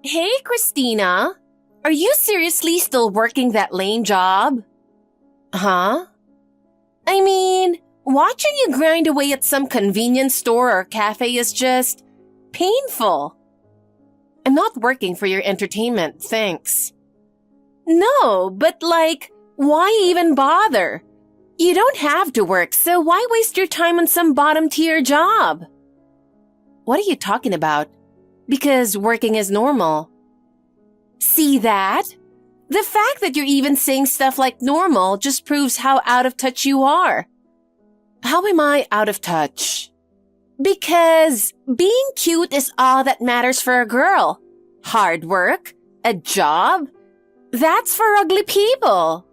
Hey, Christina. Are you seriously still working that lame job? Huh? I mean, watching you grind away at some convenience store or cafe is just painful. I'm not working for your entertainment, thanks. No, but why even bother? You don't have to work, so why waste your time on some bottom-tier job? What are you talking about? Because working is normal. See that? The fact that you're even saying stuff like normal just proves how out of touch you are. How am I out of touch? Because being cute is all that matters for a girl. Hard work, a job, that's for ugly people.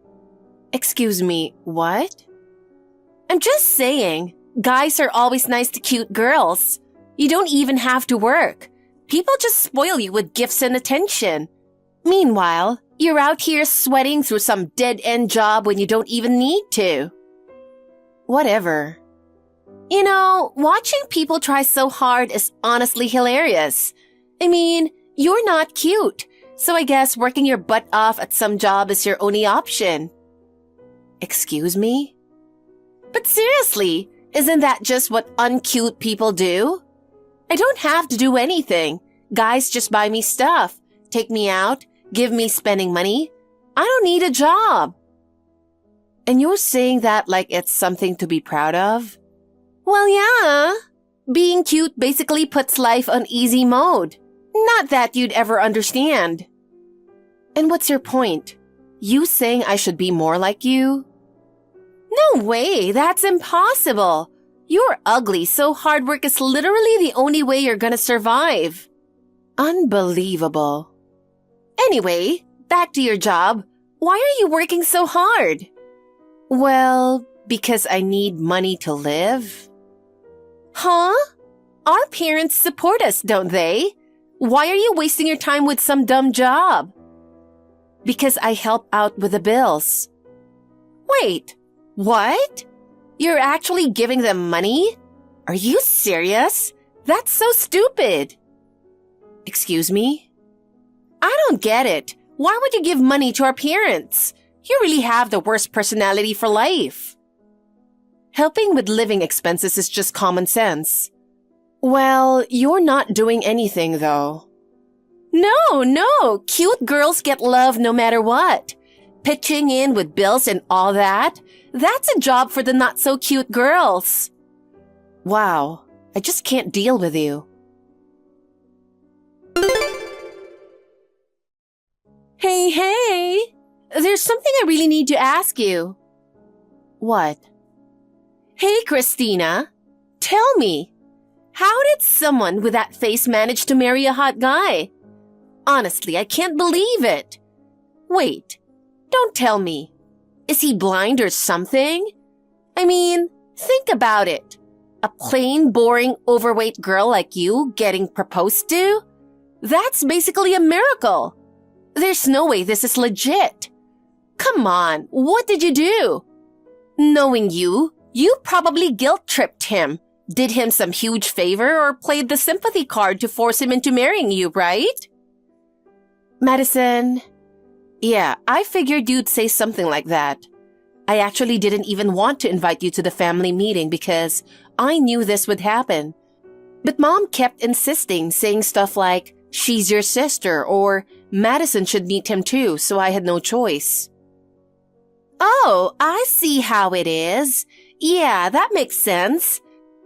Excuse me, what? I'm just saying, guys are always nice to cute girls. You don't even have to work. People just spoil you with gifts and attention. Meanwhile, you're out here sweating through some dead-end job when you don't even need to. Whatever. You know, watching people try so hard is honestly hilarious. I mean, you're not cute, so I guess working your butt off at some job is your only option. Excuse me? But seriously, isn't that just what uncute people do? I don't have to do anything. Guys just buy me stuff, take me out, give me spending money. I don't need a job. And you're saying that like it's something to be proud of? Well, yeah. Being cute basically puts life on easy mode. Not that you'd ever understand. And what's your point? You saying I should be more like you? No way, that's impossible. You're ugly, so hard work is literally the only way you're gonna survive. Unbelievable. Anyway, back to your job. Why are you working so hard? Well, because I need money to live. Huh? Our parents support us, don't they? Why are you wasting your time with some dumb job? Because I help out with the bills. Wait, what? You're actually giving them money? Are you serious? That's so stupid. Excuse me? I don't get it. Why would you give money to our parents? You really have the worst personality for life. Helping with living expenses is just common sense. Well, you're not doing anything though. No. Cute girls get love no matter what. Pitching in with bills and all that, that's a job for the not-so-cute girls. Wow, I just can't deal with you. Hey, there's something I really need to ask you. What? Hey, Christina, tell me, how did someone with that face manage to marry a hot guy? Honestly, I can't believe it. Wait, don't tell me. Is he blind or something? I mean, think about it. A plain, boring, overweight girl like you getting proposed to? That's basically a miracle. There's no way this is legit. Come on, what did you do? Knowing you probably guilt-tripped him, did him some huge favor, or played the sympathy card to force him into marrying you, right? Madison, yeah, I figured you'd say something like that. I actually didn't even want to invite you to the family meeting because I knew this would happen. But Mom kept insisting, saying stuff like, she's your sister, or Madison should meet him too, so I had no choice. Oh, I see how it is. Yeah, that makes sense.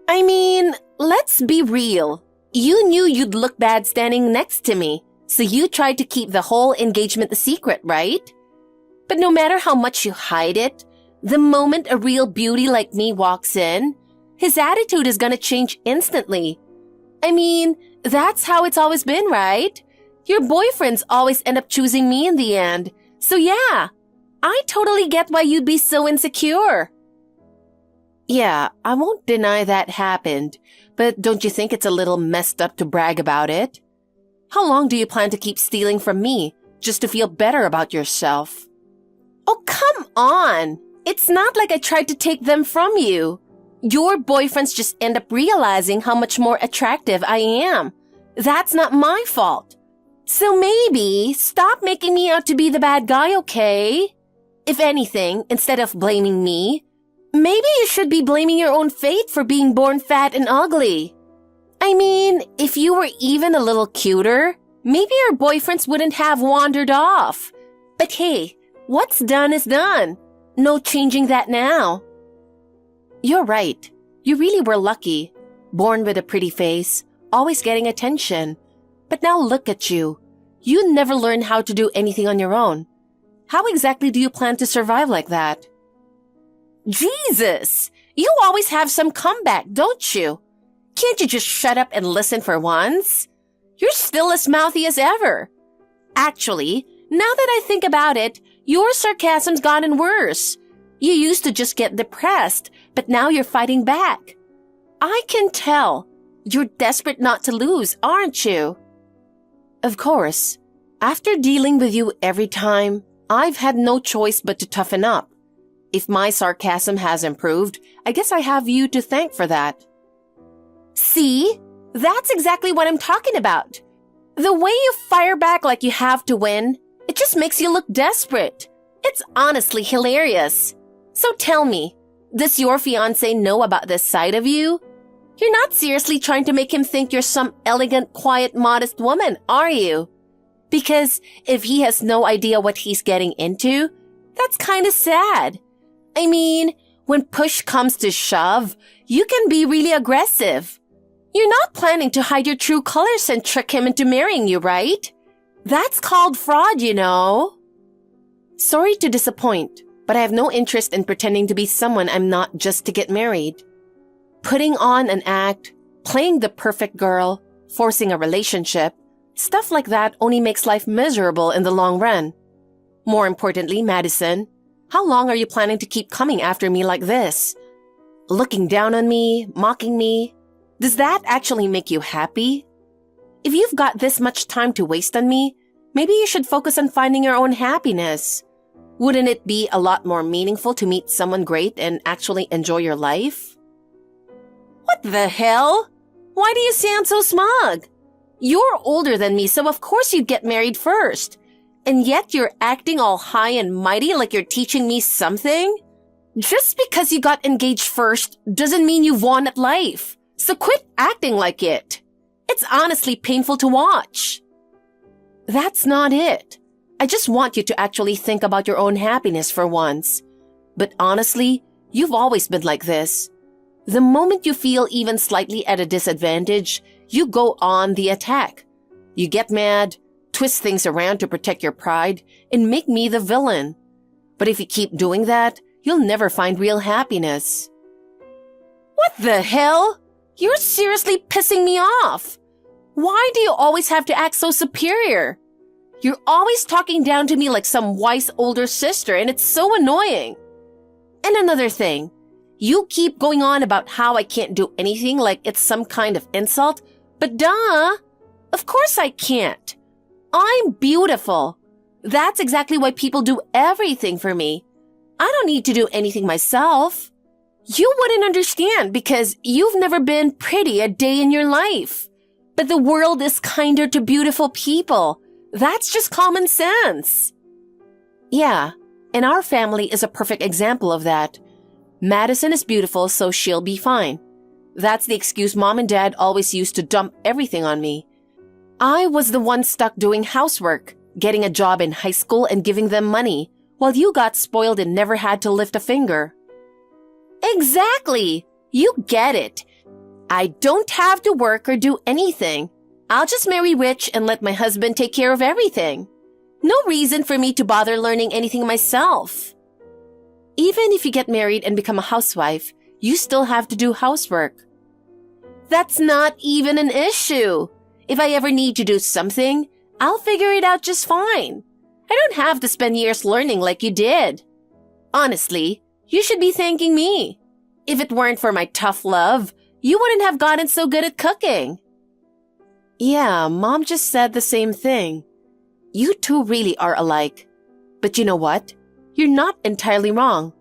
I mean, let's be real. You knew you'd look bad standing next to me, so you tried to keep the whole engagement a secret, right? But no matter how much you hide it, the moment a real beauty like me walks in, his attitude is gonna change instantly. I mean, that's how it's always been, right? Your boyfriends always end up choosing me in the end. So yeah, I totally get why you'd be so insecure. Yeah, I won't deny that happened, but don't you think it's a little messed up to brag about it? How long do you plan to keep stealing from me, just to feel better about yourself? Oh, come on! It's not like I tried to take them from you. Your boyfriends just end up realizing how much more attractive I am. That's not my fault. So maybe stop making me out to be the bad guy, okay? If anything, instead of blaming me, maybe you should be blaming your own fate for being born fat and ugly. I mean, if you were even a little cuter, maybe your boyfriends wouldn't have wandered off. But hey, what's done is done. No changing that now. You're right. You really were lucky. Born with a pretty face, always getting attention. But now look at you. You never learned how to do anything on your own. How exactly do you plan to survive like that? Jesus! You always have some comeback, don't you? Can't you just shut up and listen for once? You're still as mouthy as ever. Actually, now that I think about it, your sarcasm's gotten worse. You used to just get depressed, but now you're fighting back. I can tell. You're desperate not to lose, aren't you? Of course. After dealing with you every time, I've had no choice but to toughen up. If my sarcasm has improved, I guess I have you to thank for that. See? That's exactly what I'm talking about. The way you fire back like you have to win, it just makes you look desperate. It's honestly hilarious. So tell me, does your fiancé know about this side of you? You're not seriously trying to make him think you're some elegant, quiet, modest woman, are you? Because if he has no idea what he's getting into, that's kind of sad. I mean, when push comes to shove, you can be really aggressive. You're not planning to hide your true colors and trick him into marrying you, right? That's called fraud, you know. Sorry to disappoint, but I have no interest in pretending to be someone I'm not just to get married. Putting on an act, playing the perfect girl, forcing a relationship, stuff like that only makes life miserable in the long run. More importantly, Madison, how long are you planning to keep coming after me like this? Looking down on me, mocking me? Does that actually make you happy? If you've got this much time to waste on me, maybe you should focus on finding your own happiness. Wouldn't it be a lot more meaningful to meet someone great and actually enjoy your life? What the hell? Why do you sound so smug? You're older than me, so of course you'd get married first. And yet you're acting all high and mighty like you're teaching me something? Just because you got engaged first doesn't mean you've won at life. So quit acting like it. It's honestly painful to watch. That's not it. I just want you to actually think about your own happiness for once. But honestly, you've always been like this. The moment you feel even slightly at a disadvantage, you go on the attack. You get mad, twist things around to protect your pride, and make me the villain. But if you keep doing that, you'll never find real happiness. What the hell? You're seriously pissing me off. Why do you always have to act so superior? You're always talking down to me like some wise older sister, and it's so annoying. And another thing, you keep going on about how I can't do anything like it's some kind of insult, but duh, of course I can't. I'm beautiful. That's exactly why people do everything for me. I don't need to do anything myself. You wouldn't understand because you've never been pretty a day in your life. But the world is kinder to beautiful people. That's just common sense. Yeah, and our family is a perfect example of that. Madison is beautiful, so she'll be fine. That's the excuse Mom and Dad always used to dump everything on me. I was the one stuck doing housework, getting a job in high school and giving them money, while you got spoiled and never had to lift a finger. Exactly! You get it. I don't have to work or do anything. I'll just marry rich and let my husband take care of everything. No reason for me to bother learning anything myself. Even if you get married and become a housewife, you still have to do housework. That's not even an issue. If I ever need to do something, I'll figure it out just fine. I don't have to spend years learning like you did. Honestly, you should be thanking me. If it weren't for my tough love, you wouldn't have gotten so good at cooking. Yeah, Mom just said the same thing. You two really are alike. But you know what? You're not entirely wrong.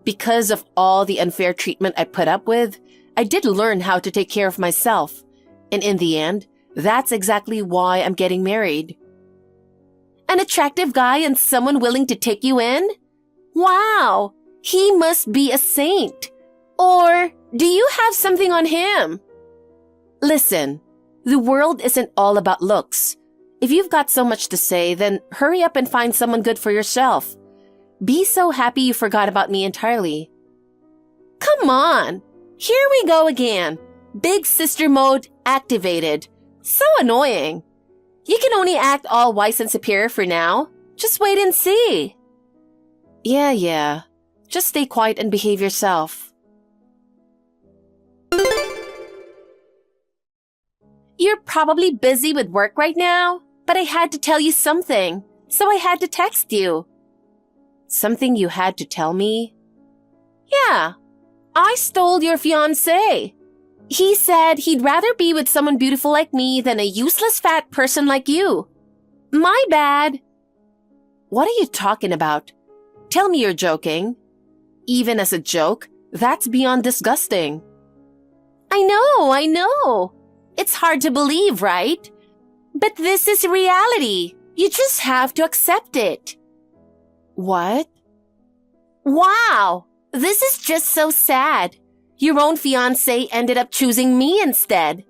Because of all the unfair treatment I put up with, I did learn how to take care of myself. And in the end, that's exactly why I'm getting married. An attractive guy and someone willing to take you in? Wow, he must be a saint. Or do you have something on him? Listen, the world isn't all about looks. If you've got so much to say, then hurry up and find someone good for yourself. Be so happy you forgot about me entirely. Come on, here we go again. Big sister mode activated. So annoying. You can only act all wise and superior for now. Just wait and see. Yeah. Just stay quiet and behave yourself. You're probably busy with work right now, but I had to tell you something, so I had to text you. Something you had to tell me? Yeah, I stole your fiancé. He said he'd rather be with someone beautiful like me than a useless fat person like you. My bad. What are you talking about? Tell me you're joking. Even as a joke, that's beyond disgusting. I know. It's hard to believe, right? But this is reality. You just have to accept it. What? Wow, this is just so sad. Your own fiancé ended up choosing me instead.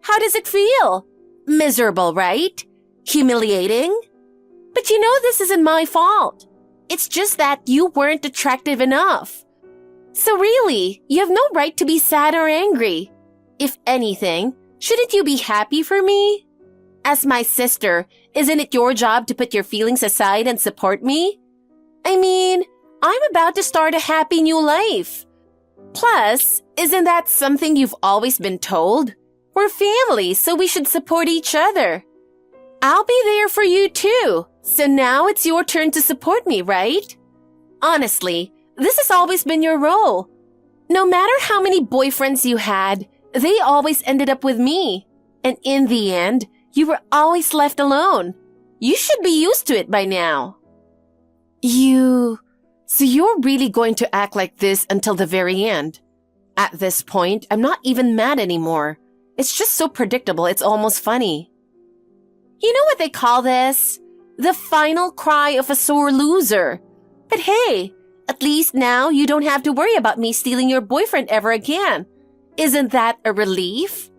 How does it feel? Miserable, right? Humiliating? But you know this isn't my fault. It's just that you weren't attractive enough. So really, you have no right to be sad or angry. If anything, shouldn't you be happy for me? As my sister, isn't it your job to put your feelings aside and support me? I mean, I'm about to start a happy new life. Plus, isn't that something you've always been told? We're family, so we should support each other. I'll be there for you too, so now it's your turn to support me, right? Honestly, this has always been your role. No matter how many boyfriends you had, they always ended up with me. And in the end, you were always left alone. You should be used to it by now. So you're really going to act like this until the very end? At this point, I'm not even mad anymore. It's just so predictable, it's almost funny. You know what they call this? The final cry of a sore loser. But hey, at least now you don't have to worry about me stealing your boyfriend ever again. Isn't that a relief?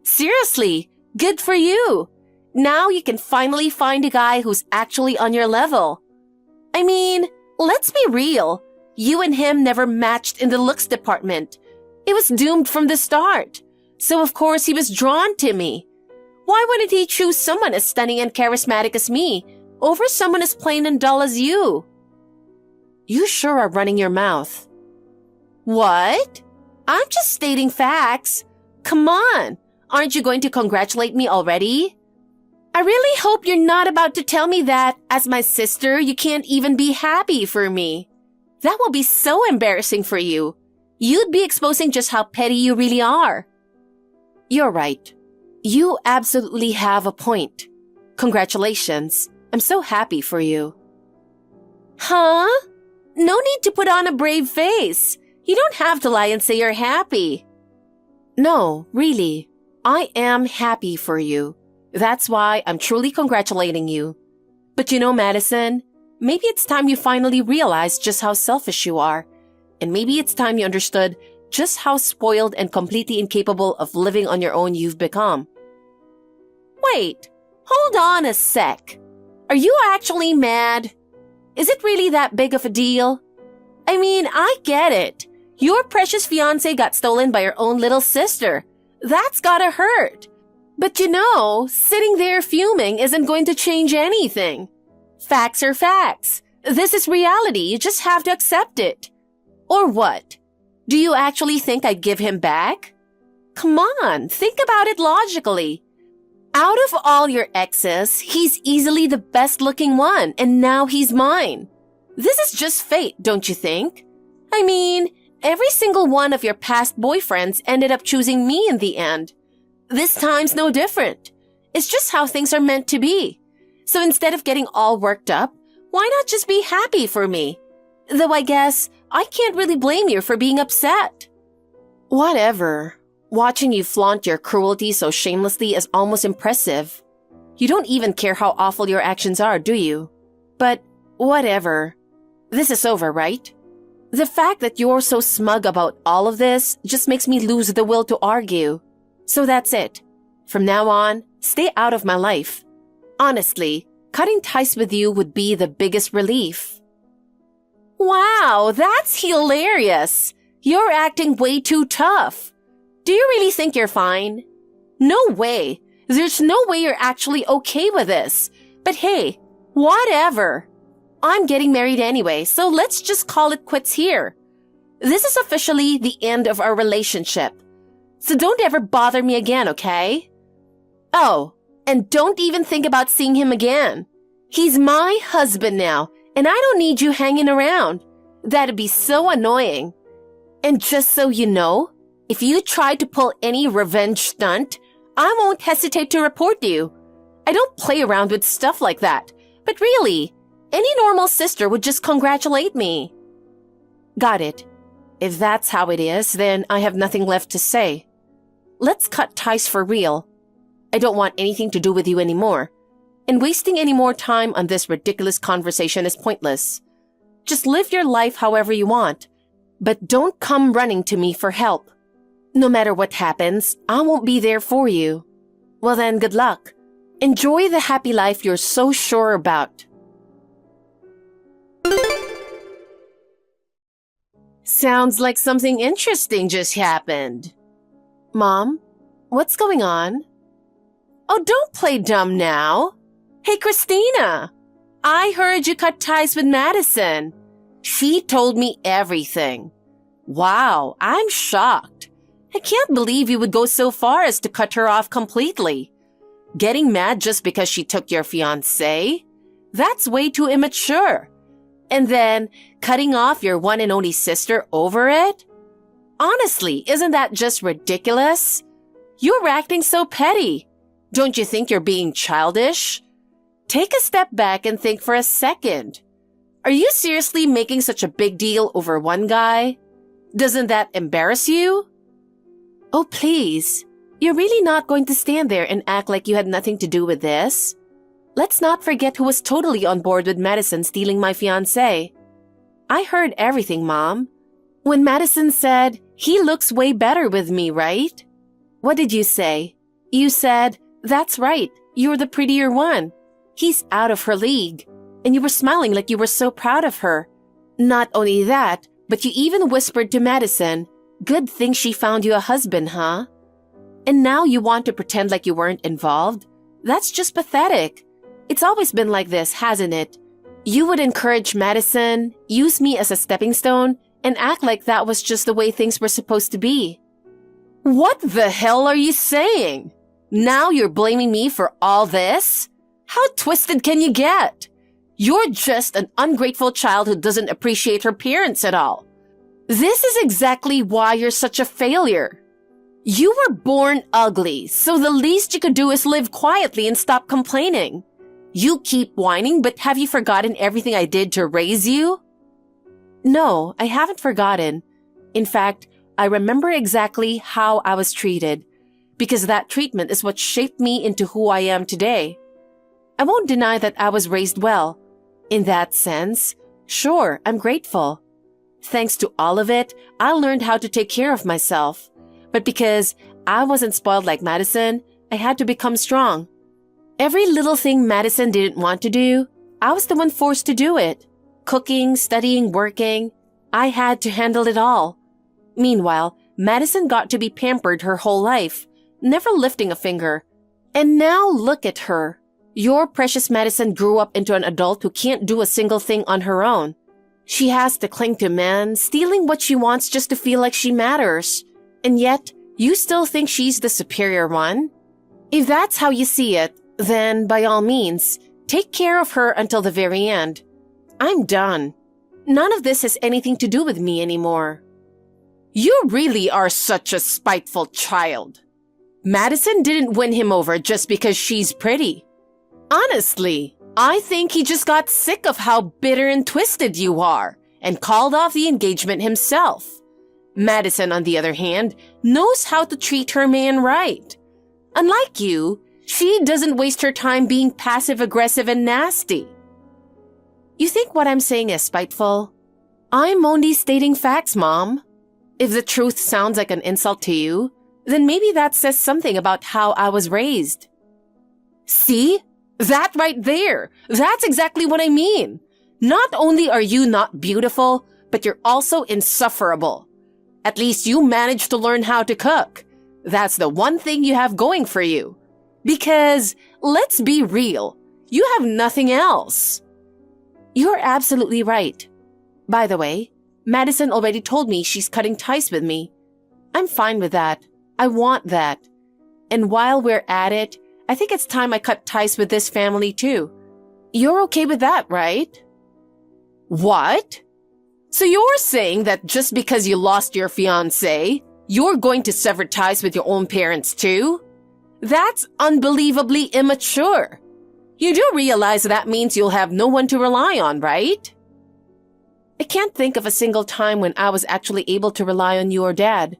Seriously, good for you. Now you can finally find a guy who's actually on your level. I mean, let's be real. You and him never matched in the looks department. It was doomed from the start. So of course he was drawn to me. Why wouldn't he choose someone as stunning and charismatic as me over someone as plain and dull as you? You sure are running your mouth. What? I'm just stating facts. Come on, aren't you going to congratulate me already? I really hope you're not about to tell me that, as my sister, you can't even be happy for me. That will be so embarrassing for you. You'd be exposing just how petty you really are. You're right. You absolutely have a point. Congratulations. I'm so happy for you. Huh? No need to put on a brave face. You don't have to lie and say you're happy. No, really. I am happy for you. That's why I'm truly congratulating you. But you know, Madison, maybe it's time you finally realized just how selfish you are. And maybe it's time you understood just how spoiled and completely incapable of living on your own you've become. Wait, hold on a sec. Are you actually mad? Is it really that big of a deal? I mean, I get it. Your precious fiancé got stolen by your own little sister. That's gotta hurt. But you know, sitting there fuming isn't going to change anything. Facts are facts. This is reality. You just have to accept it. Or what? Do you actually think I'd give him back? Come on, think about it logically. Out of all your exes, he's easily the best-looking one, and now he's mine. This is just fate, don't you think? I mean, every single one of your past boyfriends ended up choosing me in the end. This time's no different. It's just how things are meant to be. So instead of getting all worked up, why not just be happy for me? Though I guess I can't really blame you for being upset. Whatever. Watching you flaunt your cruelty so shamelessly is almost impressive. You don't even care how awful your actions are, do you? But whatever. This is over, right? The fact that you're so smug about all of this just makes me lose the will to argue. So that's it. From now on, stay out of my life. Honestly, cutting ties with you would be the biggest relief. Wow, that's hilarious. You're acting way too tough. Do you really think you're fine? No way. There's no way you're actually okay with this. But hey, whatever. I'm getting married anyway, so let's just call it quits here. This is officially the end of our relationship. So don't ever bother me again, okay? Oh, and don't even think about seeing him again. He's my husband now, and I don't need you hanging around. That'd be so annoying. And just so you know, if you try to pull any revenge stunt, I won't hesitate to report you. I don't play around with stuff like that. But really, any normal sister would just congratulate me. Got it. If that's how it is, then I have nothing left to say. Let's cut ties for real. I don't want anything to do with you anymore. And wasting any more time on this ridiculous conversation is pointless. Just live your life however you want. But don't come running to me for help. No matter what happens, I won't be there for you. Well then, good luck. Enjoy the happy life you're so sure about. Sounds like something interesting just happened. Mom, what's going on? Oh, don't play dumb now. Hey, Christina, I heard you cut ties with Madison. She told me everything. Wow, I'm shocked. I can't believe you would go so far as to cut her off completely. Getting mad just because she took your fiancé? That's way too immature. And then cutting off your one and only sister over it? Honestly, isn't that just ridiculous? You're acting so petty. Don't you think you're being childish? Take a step back and think for a second. Are you seriously making such a big deal over one guy? Doesn't that embarrass you? Oh, please. You're really not going to stand there and act like you had nothing to do with this? Let's not forget who was totally on board with Madison stealing my fiancé. I heard everything, Mom. When Madison said, he looks way better with me, right? What did you say? You said, that's right, you're the prettier one. He's out of her league. And you were smiling like you were so proud of her. Not only that, but you even whispered to Madison, good thing she found you a husband, huh? And now you want to pretend like you weren't involved? That's just pathetic. It's always been like this, hasn't it? You would encourage Madison, use me as a stepping stone, and act like that was just the way things were supposed to be. What the hell are you saying? Now you're blaming me for all this? How twisted can you get? You're just an ungrateful child who doesn't appreciate her parents at all. This is exactly why you're such a failure. You were born ugly, so the least you could do is live quietly and stop complaining. You keep whining, but have you forgotten everything I did to raise you? No, I haven't forgotten. In fact, I remember exactly how I was treated, because that treatment is what shaped me into who I am today. I won't deny that I was raised well. In that sense, sure, I'm grateful. Thanks to all of it, I learned how to take care of myself. But because I wasn't spoiled like Madison, I had to become strong. Every little thing Madison didn't want to do, I was the one forced to do it. Cooking, studying, working, I had to handle it all. Meanwhile, Madison got to be pampered her whole life, never lifting a finger. And now look at her. Your precious Madison grew up into an adult who can't do a single thing on her own. She has to cling to men, stealing what she wants just to feel like she matters. And yet, you still think she's the superior one? If that's how you see it, then by all means, take care of her until the very end. I'm done. None of this has anything to do with me anymore. You really are such a spiteful child. Madison didn't win him over just because she's pretty. Honestly, I think he just got sick of how bitter and twisted you are and called off the engagement himself. Madison, on the other hand, knows how to treat her man right. Unlike you, She doesn't waste her time being passive-aggressive and nasty. You think what I'm saying is spiteful? I'm only stating facts, Mom. If the truth sounds like an insult to you, then maybe that says something about how I was raised. See? That right there. That's exactly what I mean. Not only are you not beautiful, but you're also insufferable. At least you managed to learn how to cook. That's the one thing you have going for you. Because, let's be real, you have nothing else. You're absolutely right. By the way, Madison already told me she's cutting ties with me. I'm fine with that. I want that. And while we're at it, I think it's time I cut ties with this family too. You're okay with that, right? What? So you're saying that just because you lost your fiancé, you're going to sever ties with your own parents too? That's unbelievably immature. You do realize that means you'll have no one to rely on, right? I can't think of a single time when I was actually able to rely on you or Dad.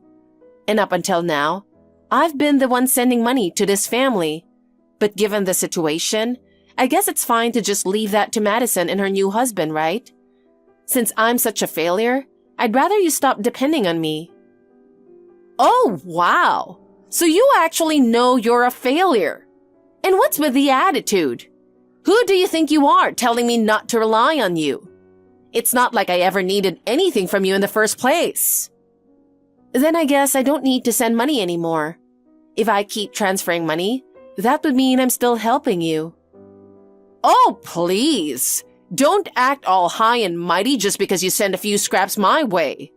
And up until now, I've been the one sending money to this family. But given the situation, I guess it's fine to just leave that to Madison and her new husband, right? Since I'm such a failure, I'd rather you stop depending on me. Oh, wow. So you actually know you're a failure. And what's with the attitude? Who do you think you are telling me not to rely on you? It's not like I ever needed anything from you in the first place. Then I guess I don't need to send money anymore. If I keep transferring money, that would mean I'm still helping you. Oh, please. Don't act all high and mighty just because you send a few scraps my way.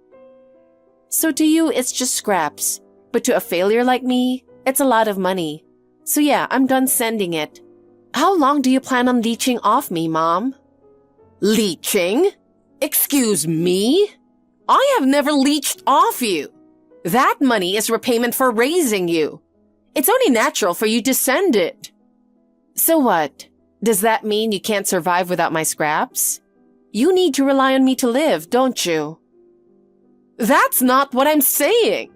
So to you, it's just scraps. But to a failure like me, it's a lot of money. So yeah, I'm done sending it. How long do you plan on leeching off me, Mom? Leeching? Excuse me? I have never leeched off you. That money is repayment for raising you. It's only natural for you to send it. So what? Does that mean you can't survive without my scraps? You need to rely on me to live, don't you? That's not what I'm saying.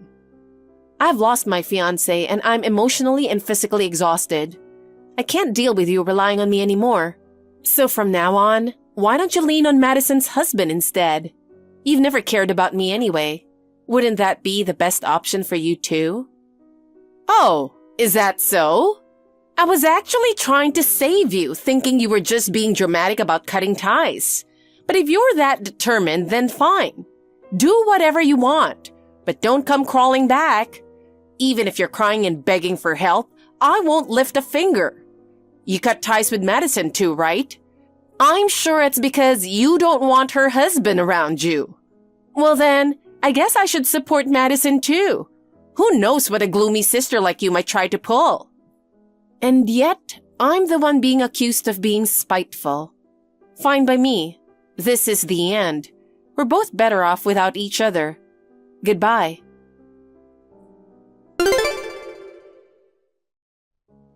I've lost my fiancé and I'm emotionally and physically exhausted. I can't deal with you relying on me anymore. So from now on, why don't you lean on Madison's husband instead? You've never cared about me anyway. Wouldn't that be the best option for you too? Oh, is that so? I was actually trying to save you, thinking you were just being dramatic about cutting ties. But if you're that determined, then fine. Do whatever you want, but don't come crawling back. Even if you're crying and begging for help, I won't lift a finger. You cut ties with Madison too, right? I'm sure it's because you don't want her husband around you. Well then, I guess I should support Madison too. Who knows what a gloomy sister like you might try to pull? And yet, I'm the one being accused of being spiteful. Fine by me. This is the end. We're both better off without each other. Goodbye.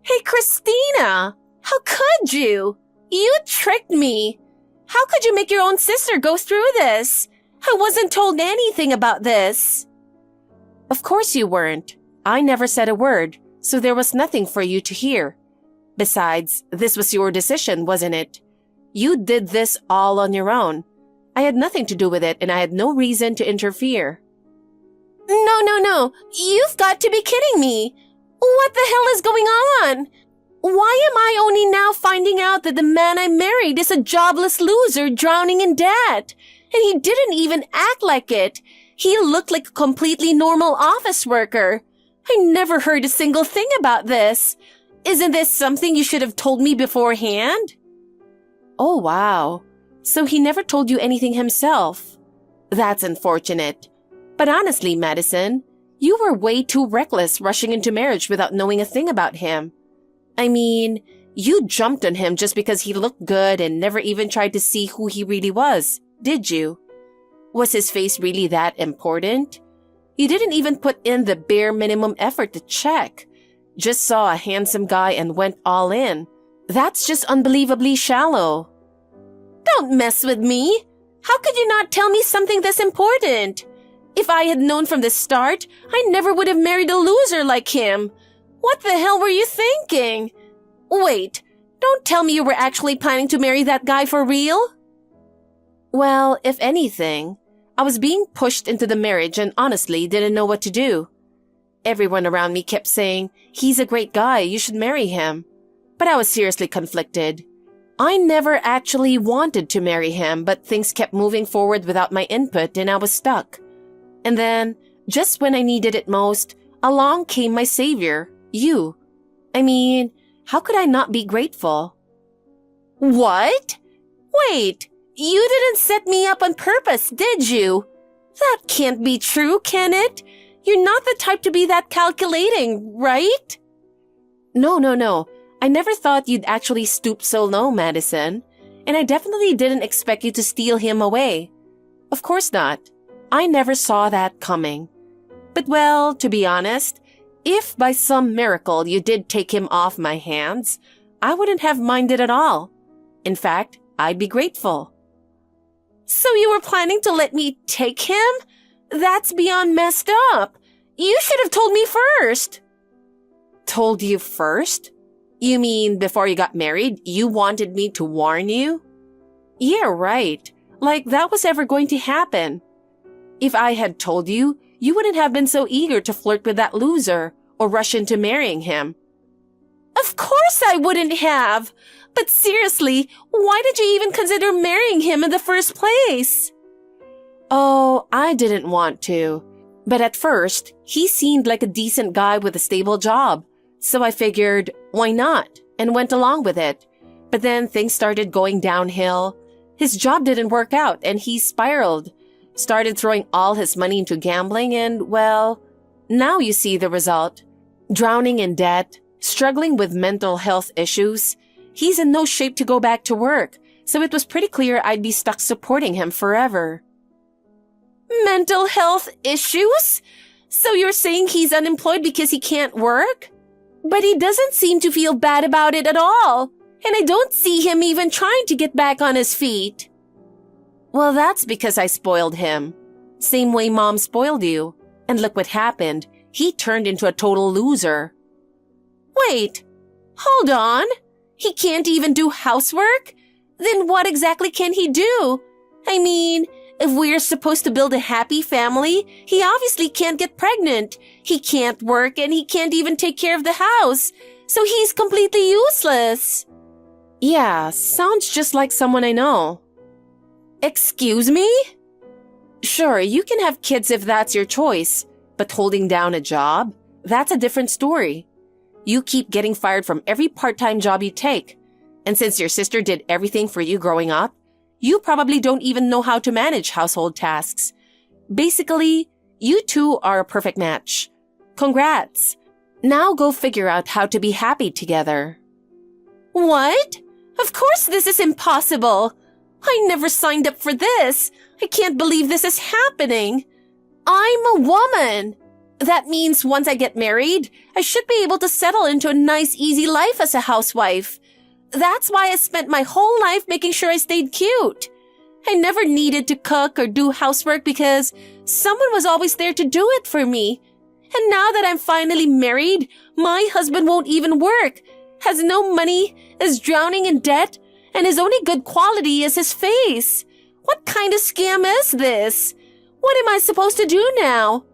Hey, Christina! How could you? You tricked me. How could you make your own sister go through this? I wasn't told anything about this. Of course you weren't. I never said a word, so there was nothing for you to hear. Besides, this was your decision, wasn't it? You did this all on your own. I had nothing to do with it, and I had no reason to interfere. No. You've got to be kidding me. What the hell is going on? Why am I only now finding out that the man I married is a jobless loser drowning in debt? And he didn't even act like it. He looked like a completely normal office worker. I never heard a single thing about this. Isn't this something you should have told me beforehand? Oh, wow. So he never told you anything himself. That's unfortunate. But honestly, Madison, you were way too reckless rushing into marriage without knowing a thing about him. I mean, you jumped on him just because he looked good and never even tried to see who he really was, did you? Was his face really that important? You didn't even put in the bare minimum effort to check. Just saw a handsome guy and went all in. That's just unbelievably shallow. Don't mess with me. How could you not tell me something this important? If I had known from the start, I never would have married a loser like him. What the hell were you thinking? Wait, don't tell me you were actually planning to marry that guy for real? Well, if anything, I was being pushed into the marriage and honestly didn't know what to do. Everyone around me kept saying, he's a great guy, you should marry him. But I was seriously conflicted. I never actually wanted to marry him, but things kept moving forward without my input and I was stuck. And then, just when I needed it most, along came my savior, you. I mean, how could I not be grateful? What? Wait, you didn't set me up on purpose, did you? That can't be true, can it? You're not the type to be that calculating, right? No. I never thought you'd actually stoop so low, Madison. And I definitely didn't expect you to steal him away. Of course not. I never saw that coming. But well, to be honest, if by some miracle you did take him off my hands, I wouldn't have minded at all. In fact, I'd be grateful. So you were planning to let me take him? That's beyond messed up. You should have told me first. Told you first? You mean before you got married, you wanted me to warn you? Yeah, right. Like that was ever going to happen. If I had told you, you wouldn't have been so eager to flirt with that loser or rush into marrying him. Of course I wouldn't have. But seriously, why did you even consider marrying him in the first place? Oh, I didn't want to. But at first, he seemed like a decent guy with a stable job. So I figured, why not? And went along with it. But then things started going downhill. His job didn't work out and he spiraled. Started throwing all his money into gambling and, well, now you see the result. Drowning in debt, struggling with mental health issues. He's in no shape to go back to work, so it was pretty clear I'd be stuck supporting him forever. Mental health issues? So you're saying he's unemployed because he can't work? But he doesn't seem to feel bad about it at all, and I don't see him even trying to get back on his feet. Well, that's because I spoiled him. Same way Mom spoiled you. And look what happened. He turned into a total loser. Wait, hold on. He can't even do housework? Then what exactly can he do? I mean, if we're supposed to build a happy family, he obviously can't get pregnant. He can't work and he can't even take care of the house. So he's completely useless. Yeah, sounds just like someone I know. Excuse me? Sure, you can have kids if that's your choice, but holding down a job? That's a different story. You keep getting fired from every part-time job you take. And since your sister did everything for you growing up, you probably don't even know how to manage household tasks. Basically, you two are a perfect match. Congrats. Now go figure out how to be happy together. What? Of course this is impossible. I never signed up for this. I can't believe this is happening. I'm a woman. That means once I get married, I should be able to settle into a nice, easy life as a housewife. That's why I spent my whole life making sure I stayed cute. I never needed to cook or do housework because someone was always there to do it for me. And now that I'm finally married, my husband won't even work, has no money, is drowning in debt, and his only good quality is his face. What kind of scam is this? What am I supposed to do now?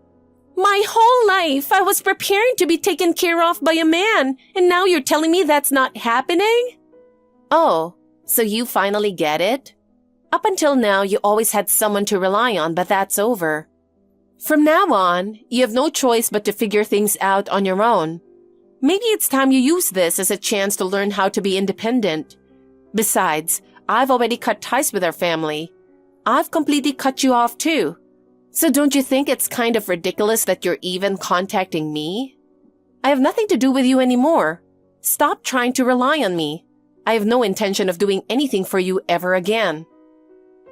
My whole life, I was preparing to be taken care of by a man, and now you're telling me that's not happening? Oh, so you finally get it? Up until now, you always had someone to rely on, but that's over. From now on, you have no choice but to figure things out on your own. Maybe it's time you use this as a chance to learn how to be independent. Besides, I've already cut ties with our family. I've completely cut you off too. So don't you think it's kind of ridiculous that you're even contacting me? I have nothing to do with you anymore. Stop trying to rely on me. I have no intention of doing anything for you ever again.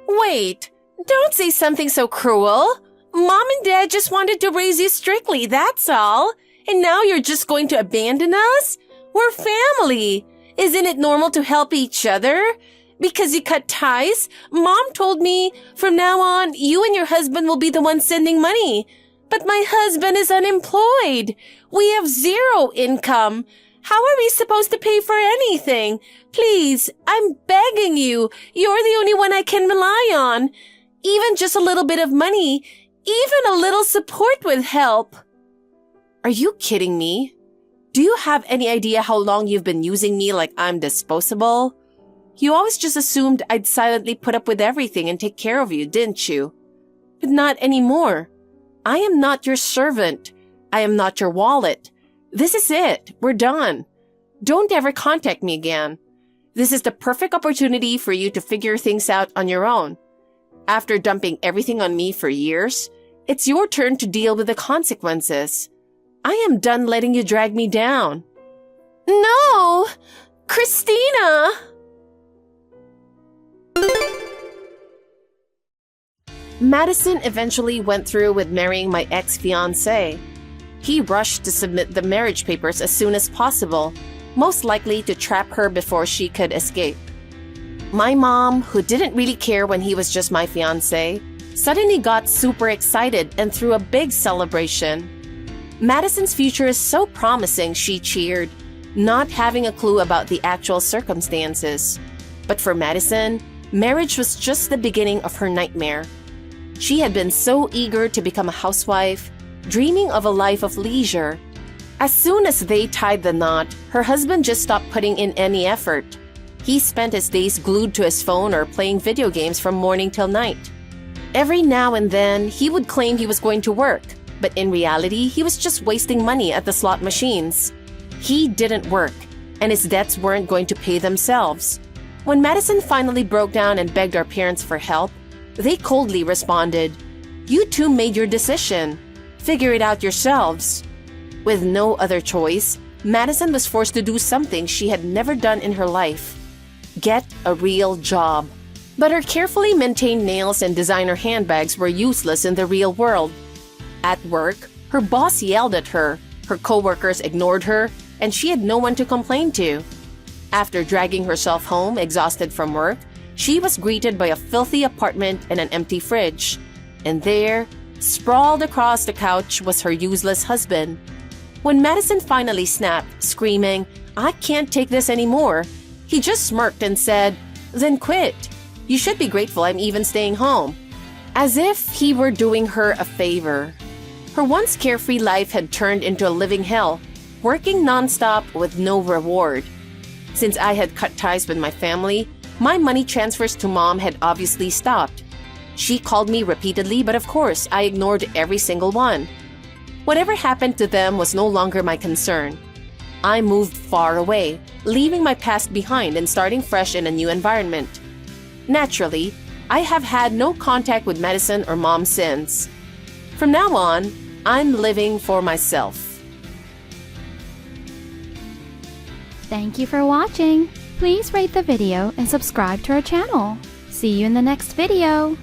Wait, don't say something so cruel. Mom and Dad just wanted to raise you strictly, that's all. And now you're just going to abandon us? We're family. Isn't it normal to help each other? Because you cut ties, Mom told me from now on, you and your husband will be the ones sending money. But my husband is unemployed. We have zero income. How are we supposed to pay for anything? Please, I'm begging you. You're the only one I can rely on. Even just a little bit of money, even a little support would help. Are you kidding me? Do you have any idea how long you've been using me like I'm disposable? You always just assumed I'd silently put up with everything and take care of you, didn't you? But not anymore. I am not your servant. I am not your wallet. This is it. We're done. Don't ever contact me again. This is the perfect opportunity for you to figure things out on your own. After dumping everything on me for years, it's your turn to deal with the consequences. I am done letting you drag me down. No! Christina! Madison eventually went through with marrying my ex-fiancé. He rushed to submit the marriage papers as soon as possible, most likely to trap her before she could escape. My mom, who didn't really care when he was just my fiancé, suddenly got super excited and threw a big celebration. Madison's future is so promising, she cheered, not having a clue about the actual circumstances. But for Madison, marriage was just the beginning of her nightmare. She had been so eager to become a housewife, dreaming of a life of leisure. As soon as they tied the knot, her husband just stopped putting in any effort. He spent his days glued to his phone or playing video games from morning till night. Every now and then, he would claim he was going to work, but in reality, he was just wasting money at the slot machines. He didn't work, and his debts weren't going to pay themselves. When Madison finally broke down and begged our parents for help, they coldly responded, "You two made your decision. Figure it out yourselves." With no other choice, Madison was forced to do something she had never done in her life: get a real job. But her carefully maintained nails and designer handbags were useless in the real world. At work, her boss yelled at her, her coworkers ignored her, and she had no one to complain to. After dragging herself home, exhausted from work, she was greeted by a filthy apartment and an empty fridge. And there, sprawled across the couch, was her useless husband. When Madison finally snapped, screaming, "I can't take this anymore," he just smirked and said, "Then quit. You should be grateful I'm even staying home." As if he were doing her a favor. Her once carefree life had turned into a living hell, working nonstop with no reward. Since I had cut ties with my family, my money transfers to mom had obviously stopped. She called me repeatedly, but of course, I ignored every single one. Whatever happened to them was no longer my concern. I moved far away, leaving my past behind and starting fresh in a new environment. Naturally, I have had no contact with Madison or mom since. From now on, I'm living for myself. Thank you for watching. Please rate the video and subscribe to our channel. See you in the next video.